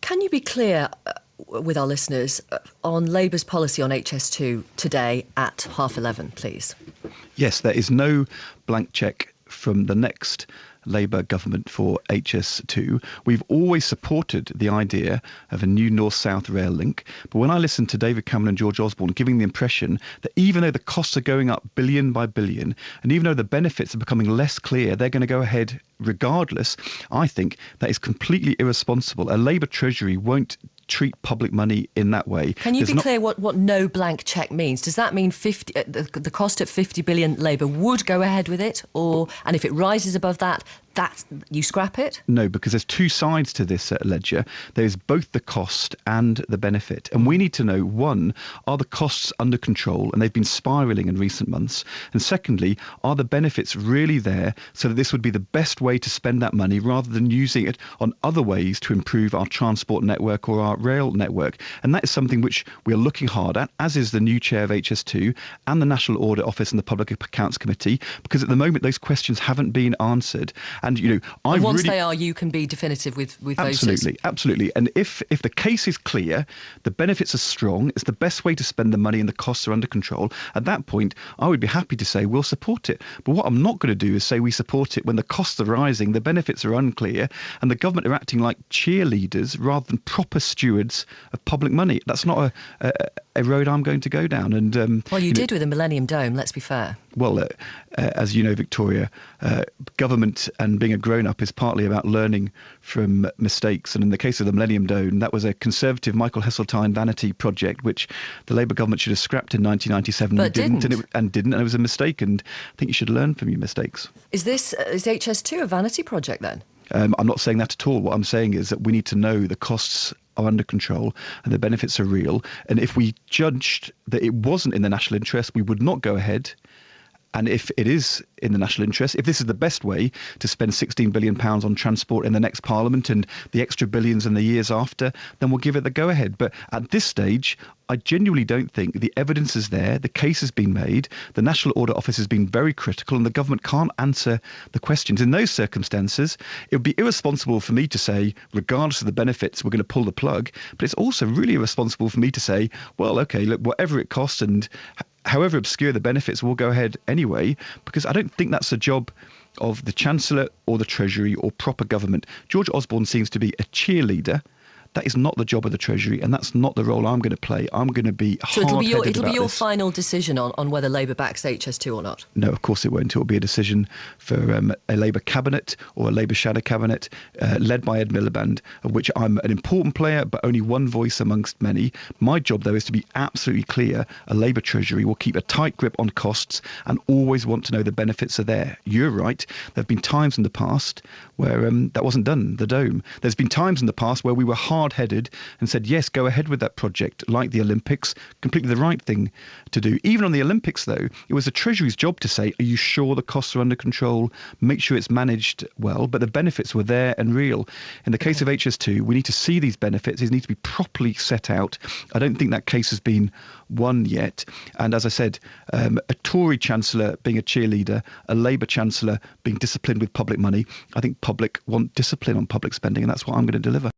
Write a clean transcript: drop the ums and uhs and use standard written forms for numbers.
Can you be clear with our listeners on Labour's policy on HS2 today at 11:30, please? Yes, there is no blank cheque from the next Labour government for HS2. We've always supported the idea of a new north-south rail link. But when I listen to David Cameron and George Osborne giving the impression that even though the costs are going up billion by billion, and even though the benefits are becoming less clear, they're going to go ahead regardless, I think that is completely irresponsible. A Labour Treasury won't treat public money in that way. Can you be clear what no blank cheque means? Does that mean the cost at 50 billion, Labour would go ahead with it, and if it rises above that, you scrap it? No, because there's two sides to this ledger. There's both the cost and the benefit. And we need to know, one, are the costs under control? And they've been spiralling in recent months. And secondly, are the benefits really there so that this would be the best way to spend that money rather than using it on other ways to improve our transport network or our rail network? And that is something which we are looking hard at, as is the new chair of HS2 and the National Audit Office and the Public Accounts Committee, because at the moment those questions haven't been answered. And, once they are, you can be definitive with voters. Absolutely. And if the case is clear, the benefits are strong, it's the best way to spend the money and the costs are under control, at that point, I would be happy to say we'll support it. But what I'm not going to do is say we support it when the costs are rising, the benefits are unclear, and the government are acting like cheerleaders rather than proper stewards of public money. That's not a road I'm going to go down. And well, you did with the Millennium Dome, let's be fair. Well, as you know, Victoria, government and being a grown-up is partly about learning from mistakes. And in the case of the Millennium Dome, that was a Conservative Michael Heseltine vanity project, which the Labour government should have scrapped in 1997 but didn't. And it was a mistake. And I think you should learn from your mistakes. Is HS2 a vanity project then? I'm not saying that at all. What I'm saying is that we need to know the costs are under control and the benefits are real. And if we judged that it wasn't in the national interest, we would not go ahead. And if it is in the national interest, if this is the best way to spend £16 billion on transport in the next Parliament and the extra billions in the years after, then we'll give it the go-ahead. But at this stage, I genuinely don't think the evidence is there, the case has been made, the National Audit Office has been very critical, and the government can't answer the questions. In those circumstances, it would be irresponsible for me to say, regardless of the benefits, we're going to pull the plug. But it's also really irresponsible for me to say, well, OK, look, whatever it costs and however obscure the benefits, will go ahead anyway, because I don't think that's the job of the Chancellor or the Treasury or proper government. George Osborne seems to be a cheerleader. That is not the job of the Treasury, and that's not the role I'm going to play. I'm going to be hard-headed about this. So it'll be your final decision on whether Labour backs HS2 or not? No, of course it won't. It will be a decision for a Labour cabinet or a Labour shadow cabinet led by Ed Miliband, of which I'm an important player, but only one voice amongst many. My job, though, is to be absolutely clear. A Labour Treasury will keep a tight grip on costs and always want to know the benefits are there. You're right. There have been times in the past where that wasn't done, the Dome. There's been times in the past where we were hard-headed and said, yes, go ahead with that project, like the Olympics, completely the right thing to do. Even on the Olympics, though, it was the Treasury's job to say, are you sure the costs are under control? Make sure it's managed well, but the benefits were there and real. In the case of HS2, we need to see these benefits. These need to be properly set out. I don't think that case has been won yet. And as I said, a Tory Chancellor being a cheerleader, a Labour Chancellor being disciplined with public money, I think public want discipline on public spending, and that's what I'm going to deliver.